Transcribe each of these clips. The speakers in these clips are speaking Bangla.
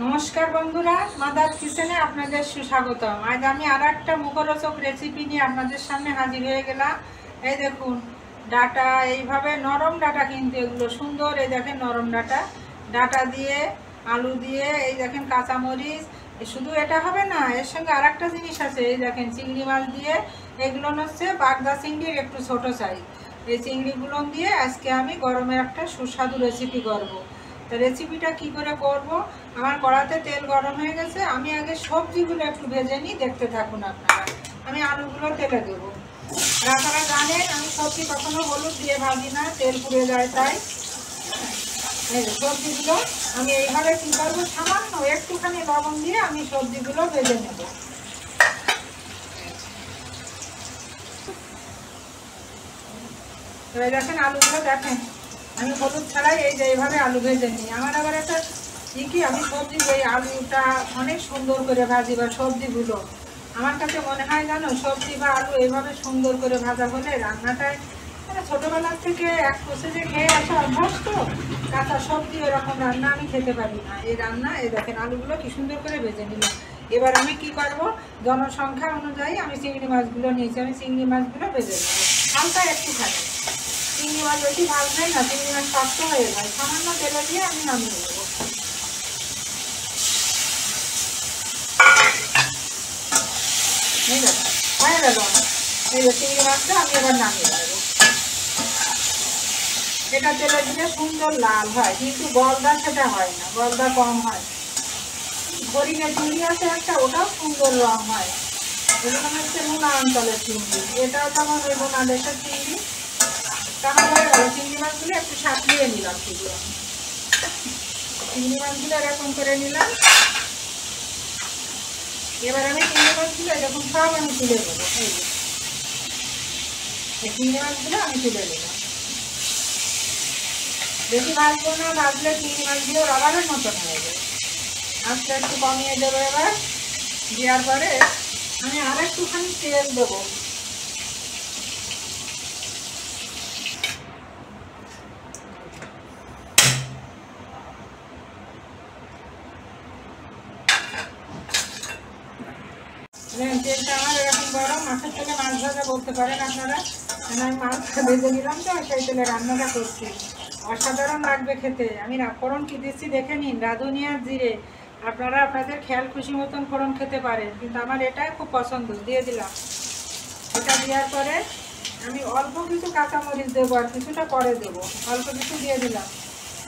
নমস্কার বন্ধুরা, মাদার কিচেনে আপনাদের সুস্বাগতম। আজ আমি আর একটা মুখরোচক রেসিপি নিয়ে আপনাদের সামনে হাজির হয়ে গেলাম। এই দেখুন, ডাটা এইভাবে নরম ডাটা, কিন্তু এগুলো সুন্দর। এই দেখেন নরম ডাটা, ডাটা দিয়ে আলু দিয়ে, এই দেখেন কাঁচামরিচ। শুধু এটা হবে না, এর সঙ্গে আর একটা জিনিস আছে। এই দেখেন চিংড়ি মাছ দিয়ে, এগুলো হচ্ছে বাগদা চিংড়ির একটু ছোট সাইজ। এই চিংড়িগুলো দিয়ে আজকে আমি গরমের একটা সুস্বাদু রেসিপি করব। তো রেসিপিটা কি করে করব, আমার কড়াতে তেল গরম হয়ে গেছে। আমি আগে সবজিগুলো একটু ভেজে নিই, দেখতে থাকুন আপনারা। আমি আলুগুলো তেলে দেবো। আপনারা জানেন আমি সবজি কখনো হলুদ দিয়ে ভাজি না, তেল পুড়ে যায় তাই। এই সবজিগুলো আমি এইভাবে কী করবো, সামান্য একটুখানি লবণ দিয়ে আমি সবজিগুলো ভেজে নেব। এবার দেখেন আলুগুলো, দেখেন আমি হলুদ ছাড়াই এই যে এইভাবে আলু ভেজে নিই। আমার আবার একটা কি আমি সবজি ওই আলুটা অনেক সুন্দর করে ভাজি, বা সবজিগুলো আমার কাছে মনে হয় জানো, সবজি বা আলু এইভাবে সুন্দর করে ভাজা হলে রান্নাটায়, মানে ছোটোবেলার থেকে এক প্রসেসে খেয়ে আসা অভ্যাস তো, কাঁচা সবজি এরকম রান্না আমি খেতে পারি না। এই রান্না, এই দেখেন আলুগুলো কি সুন্দর করে ভেজে নিলাম। এবার আমি কি করব, জনসংখ্যা অনুযায়ী আমি চিংড়ি মাছগুলো নিয়েছি, আমি চিংড়ি মাছগুলো ভেজে নেব হালকা একটুখানি। চিংড়ি মাছ বেশি ভাজবে না, চিংড়ি মাছ শক্ত হয়ে যায়। সামান্য তেলে দিয়ে আমি নামিয়ে নেবো। হয়ে গেল এই যে চিংড়ি মাছটা আমি এবার নামিয়ে নেবো। এটা তেলে দিলে সুন্দর লাল হয়, কিন্তু গলদা সেটা হয় না, গলদা কম হয়। হরিণে চিংড়ি আছে একটা, ওটাও সুন্দর রং হয়। এগুলো হচ্ছে নোনা অঞ্চলের চিংড়ি, এটাও তেমন ওই নোনা দেশের চিংড়ি। তেমন হয়ে গেল। চিংড়ি মাছগুলো একটু সাঁতলিয়ে নিলাম, সেগুলো চিংড়ি মাছগুলো এরকম করে নিলাম। এবার আমি চিংড়ি মাছগুলো এরকম সব আমি তুলে দেবো। এই চিংড়ি মাছগুলো আমি তুলে নিলাম। বেশি ভাজবো না, ভাজলে চিংড়ি মাছগুলো রাবারের মতন হয়ে যাবে। আস্তে একটু কমিয়ে দেবো। এবার দেওয়ার পরে আমি আর একটুখানি তেল দেবো। তেলটা আমার এরকম গরম, মাছের তেলে মাছ ভাজা বলতে পারেন আপনারা। আমি মাছটা ভেজে নিলাম তো, সেই তেলে রান্নাটা করছি। অসাধারণ লাগবে খেতে। আমি ফোড়ন কি দিচ্ছি দেখে নিন, রাঁধুনি আর জিরে। আপনারা আপনাদের খেয়াল খুশি মতন ফোড়ন খেতে পারেন, কিন্তু আমার এটাই খুব পছন্দ। দিয়ে দিলাম। এটা দেওয়ার পরে আমি অল্প কিছু কাঁচামরিচ দেবো, আর কিছুটা পরে দেবো। অল্প কিছু দিয়ে দিলাম।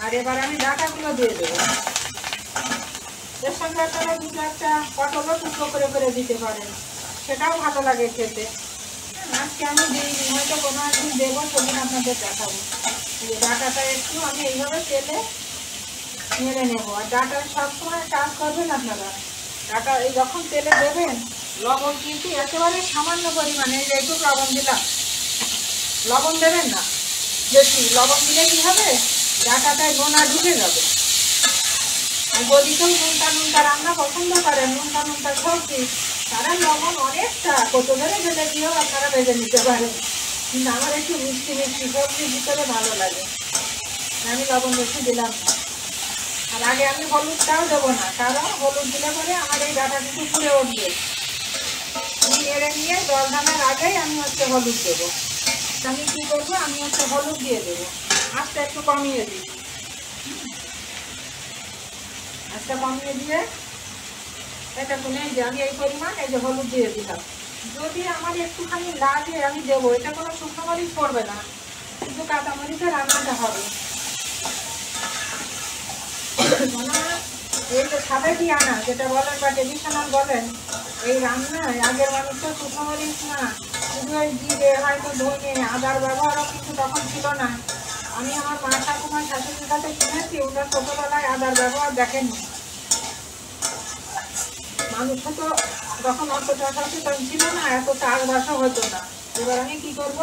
আর এবার আমি ডাঁটাগুলো দিয়ে দেবো। এর সঙ্গে আপনারা দুটো একটা পটলও টুকরো করে করে দিতে পারেন, সেটাও ভালো লাগে খেতে। আজকে আমি দিইনি, হয়তো কোনো একদিন দেবো, সেদিন আপনাদের দেখাবো। ডাঁটাটা একটু আমি এইভাবে তেলে নেড়ে নেবো। আর ডাঁটার সবসময় কাজ করবেন আপনারা, ডাঁটা এই যখন তেলে দেবেন, লবণ কিন্তু একেবারে সামান্য পরিমাণে, এই যে একটু লবণ দিলাম। লবণ দেবেন না বেশি, লবণ দিলে কী হবে, ডাঁটাটায় নোনা ঢুকে যাবে। আর যদি কেউ নুনটা রান্না পছন্দ করেন, নুনটা সবজি, তারা লবণ অনেকটা কত ধরে ভেজে দিয়েও আপনারা ভেজে নিতে পারেন। কিন্তু আমার একটু মিষ্টি মিষ্টি সবজির ভিতরে ভালো লাগে, আমি লবণ বেশি দিলাম না। আর আগে আমি হলুদটাও দেবো না, কারণ হলুদ দিলে পরে আমার এই ডাঁটা কিছু ফুলে উঠবে। আমি নেড়ে নিয়ে জল ঢালার আগেই আমি হলুদ দেবো। আমি কী করবো, আমি হলুদ দিয়ে দেবো। আস্তে একটু কমিয়ে দিই, আস্তে কমিয়ে দিয়ে এটা শুনে যে আমি এই পরিমাণ এই যে হলুদ দিয়ে দিলাম। যদি আমার একটুখানি লাগে আমি দেবো, এটা কোনো শুকনো মরিচ পড়বে না, কিন্তু কাঁচামরিচে রান্নাটা হবে। এই যে সাবেকি আনা যেটা বলেন, বা ট্রেডিশনাল বলেন, এই রান্নায় আগের মানুষ তো শুকনো মরিচ না, শুধু ওই জিরে, হয়তো ধনে, আদার ব্যবহারও কিন্তু তখন ছিল না। আমি আমার মা ঠাকুমার শাশুড়ির কাছে শুনেছি, ওটা ছোটোবেলায় আদার ব্যবহার দেখেনি। মানুষ তো যখন অতটা সচেতন ছিল না, এত চাষবাসও হতো না। এবার আমি কি করব,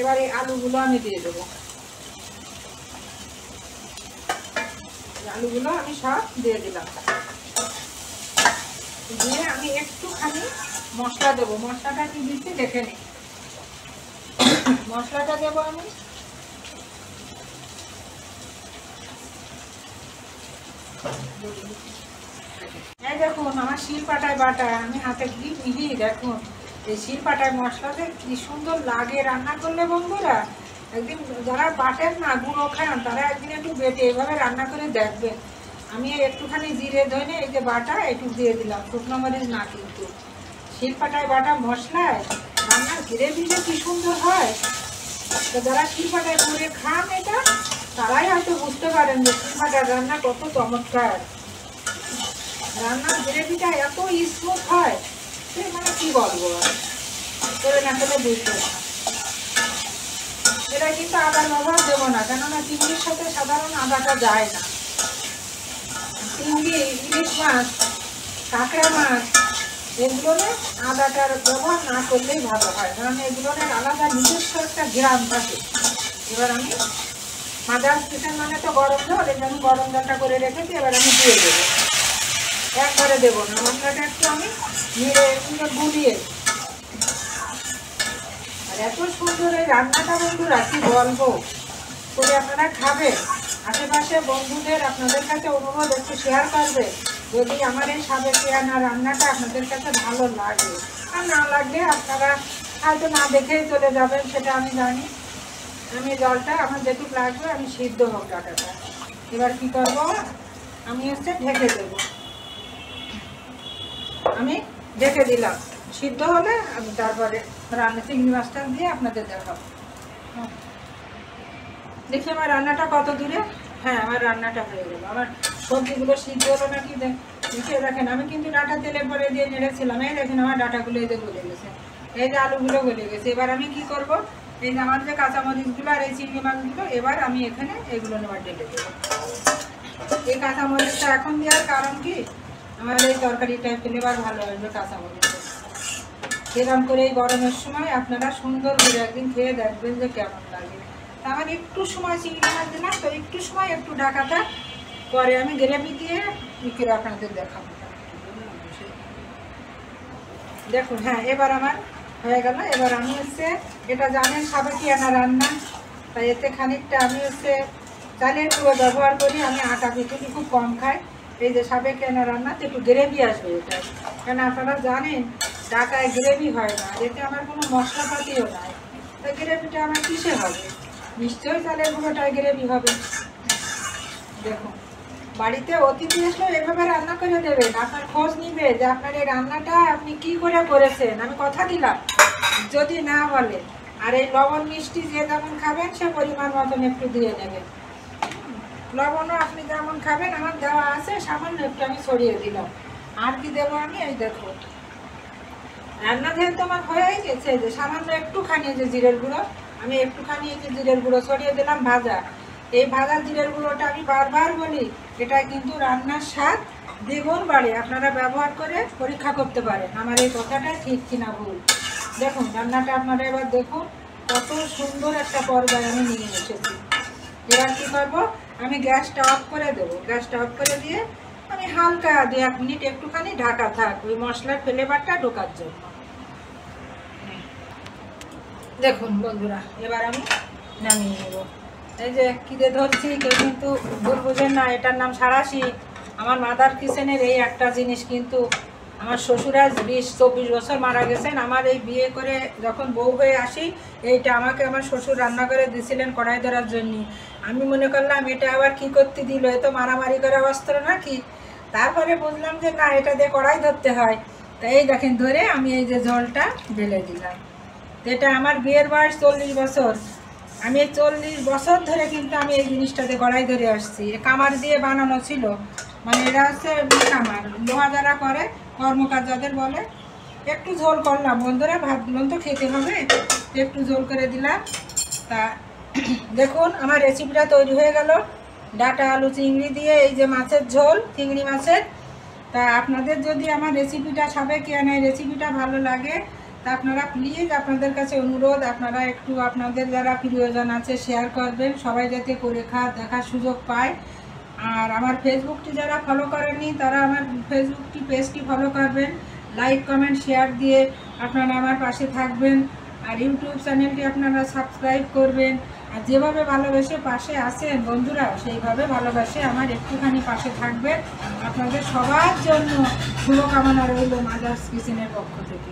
এবার এই আলুগুলো আমি দিয়ে দেবো। আলুগুলো আমি সব দিয়ে দিলাম। দিয়ে আমি একটুখানি মশলা দেবো। মশলাটা কি দিচ্ছি দেখে নিই। মশলাটা দেবো আমি এই দেখুন আমার শিলপাটায় বাটা, আমি হাতে কি মিহি দেখুন এই শিলপাটায় মশলাতে কি সুন্দর লাগে রান্না করলে বন্ধুরা। একদিন যারা বাটেন না গুঁড়ো খান তারা একদিন একটু বেটে এইভাবে রান্না করে দেখবেন। আমি একটুখানি জিরে ধনে এই যে বাটা একটু দিয়ে দিলাম, শুকনো মরিচ না, কিন্তু শিলপাটায় বাটা মশলায় রান্নার গ্রেভিটা কি সুন্দর হয়। তো যারা শিলপাটায় করে খান এটা তারাই হয়তো বুঝতে পারেন যে শিলপাটার রান্না কত চমৎকার। রান্নার গ্রেভিটা এত স্মুথ হয় সে মানে কি বলবো, করে না করে বুঝতে না। এটা কিন্তু আদার ব্যবহার দেবো না, কেননা চিংড়ির সাথে সাধারণ আদাটা যায় না। চিংড়ি, ইলিশ মাছ, কাঁকড়া মাছ এগুলোনে আদাটার ব্যবহার না করলেই ভালো হয়, কারণ এগুলোনের আলাদা নিজস্ব একটা গ্রাম থাকে। এবার আমি মাদার কিচেন মানে তো গরম জল, এই আমি গরম জলটা করে রেখেছি, এবার আমি দিয়ে দেবো। একবারে দেবো না, মশলাটা একটু আমি নেড়ে গুলিয়ে। আর এত সুন্দর এই রান্নাটা বন্ধুরা কি বলবো, করে আপনারা খাবেন। আশেপাশে বন্ধুদের আপনাদের কাছে অনুরোধ একটু শেয়ার করবে যদি আমার এই সাবেকিয়ানা রান্নাটা আপনাদের কাছে ভালো লাগে। আর না লাগলে আপনারা হয়তো না দেখেই চলে যাবেন, সেটা আমি জানি। আমি জলটা আমার যেটুকু লাগবে আমি সিদ্ধ হোক ডাটাটা। এবার কি করব, আমি ঢেকে দেবো। আমি ঢেকে দিলাম, সিদ্ধ হলে আমি তারপরে রান্না চিংড়ি মাছটা দিয়ে আপনাদের দেখাবো। দেখি আমার রান্নাটা কত দূরে। হ্যাঁ, আমার রান্নাটা হয়ে গেল। আমার সবজিগুলো সিদ্ধ হলো নাকি দেখে দেখেন। আমি কিন্তু ডাটা তেলে পরে দিয়ে নেড়েছিলাম, এই দেখেন আমার ডাটাগুলো এই যে গলে গেছে, এই যে আলুগুলো গলে গেছে। এবার আমি কি করব, এই যে আমার যে কাঁচামরিচগুলো আর এই চিংড়ি মাছগুলো এবার আমি এখানে এগুলো নেওয়ার ঢেলে দেবো। এই কাঁচামরিচটা এখন দেওয়ার কারণ কি, আমার এই তরকারিটা ফ্লেভার ভালো আসবে কাঁচামরিচ। এরকম করে এই গরমের সময় আপনারা সুন্দর করে একদিন খেয়ে দেখবেন যে কেমন লাগে। আমার একটু সময় চিংড়ি মাছ দিলাম তো, একটু সময় একটু ঢাকাটা পরে আমি গ্রেভি দিয়ে করে আপনাদের দেখাবো। দেখুন, হ্যাঁ এবার আমার হয়ে গেল। এবার আমি এটা জানেন সাবেকিয়ানা রান্না, তাই এতে খানিকটা আমি চালের গুঁড়ো ব্যবহার করি। আমি আটা পিঠুলি খুব কম খাই। এই যে সাবেকিয়ানা রান্নাতে একটু গ্রেভি আসবে এটা, কেন আপনারা জানেন ঢাকায় গ্রেভি হয় না, এতে আমার কোনো মশলাপাতিও নাই। তাই গ্রেভিটা আমার কিসে হবে, নিশ্চয়ই চালের গুঁড়োটায় গ্রেভি হবে। দেখুন, বাড়িতে অতিথি আসলে এভাবে রান্না করে দেবেন, আপনার খোঁজ নিবে যে আপনার এই রান্নাটা আপনি কি করে করেছেন। আমি কথা দিলাম যদি না বলে। আর এই লবণ মিষ্টি যে যেমন খাবেন সে পরিমাণ মতন একটু দিয়ে নেবেন। লবণও আপনি যেমন খাবেন আমার দেওয়া আছে, সামান্য একটু আমি ছড়িয়ে দিলাম। আর কি দেবো আমি, এই দেখো রান্না যেহেতু আমার হয়েই গেছে, যে সামান্য একটুখানি যে জিরের গুঁড়ো, আমি একটুখানি এই যে জিরের গুঁড়ো ছড়িয়ে দিলাম ভাজা। এই ভাজা জিরের গুঁড়োটা আমি বারবার বলি, এটা কিন্তু রান্নার স্বাদ দ্বিগুণ বাড়ে। আপনারা ব্যবহার করে পরীক্ষা করতে পারেন আমার এই কথাটা ঠিক কিনা ভুল। দেখুন রান্নাটা আপনারা এবার দেখুন কত সুন্দর একটা পর্যায়ে আমি নিয়ে এসেছি। এবার কী করবো, আমি গ্যাসটা অফ করে দেবো। গ্যাসটা অফ করে দিয়ে আমি হালকা 2-1 মিনিট একটুখানি ঢাকা থাক ওই মশলার ফ্লেভারটা ঢোকার জন্য। দেখুন বন্ধুরা, এবার আমি নামিয়ে নেব। এই যে কিদে ধরছি কেউ কিন্তু ভুল বুঝেন না, এটার নাম সাঁড়াশি। আমার মাদার কিচেনের এই একটা জিনিস কিন্তু আমার শ্বশুর আজ 20-24 বছর মারা গেছেন। আমার এই বিয়ে করে যখন বউ হয়ে আসি এইটা আমাকে আমার শ্বশুর রান্না করে দিয়েছিলেন কড়াই ধরার জন্য। আমি মনে করলাম এটা আবার কি করতে দিল, এ তো মারামারি করা অস্ত্র নাকি। তারপরে বুঝলাম যে না, এটা দিয়ে কড়াই ধরতে হয়। তাই এই দেখেন ধরে আমি এই যে জলটা ঢেলে দিলাম। এটা আমার বিয়ের বয়স 40 বছর। আমি এই 40 বছর ধরে কিন্তু আমি এই জিনিসটাতে কড়াই ধরে আসছি। কামার দিয়ে বানানো ছিল, মানে এটা কামার, লোহা যারা করে কর্মকার যাদের বলে। একটু ঝোল করলাম বন্ধুরা, ভাবগুলো তো খেতে হবে, একটু ঝোল করে দিলাম। তা দেখুন আমার রেসিপিটা তৈরি হয়ে গেল, ডাটা আলু চিংড়ি দিয়ে এই যে মাছের ঝোল, চিংড়ি মাছের। তা আপনাদের যদি আমার রেসিপিটা সাবেকিয়ানা রেসিপিটা ভালো লাগে তা আপনারা প্লিজ, আপনাদের কাছে অনুরোধ, আপনারা একটু আপনাদের যারা প্রিয়জন আছে শেয়ার করবেন, সবাই যাতে করে দেখার সুযোগ পায়। আর আমার ফেসবুকটি যারা ফলো করেননি তারা আমার ফেসবুকটি পেজটি ফলো করবেন, লাইক কমেন্ট শেয়ার দিয়ে আপনারা আমার পাশে থাকবেন। আর ইউটিউব চ্যানেলটি আপনারা সাবস্ক্রাইব করবেন। আর যেভাবে ভালোবেসে পাশে আছেন বন্ধুরা, সেইভাবে ভালোবাসে আমার একটুখানি পাশে থাকবেন। আপনাদের সবার জন্য শুভকামনা রইল মাদার্স কিচেনের পক্ষ থেকে।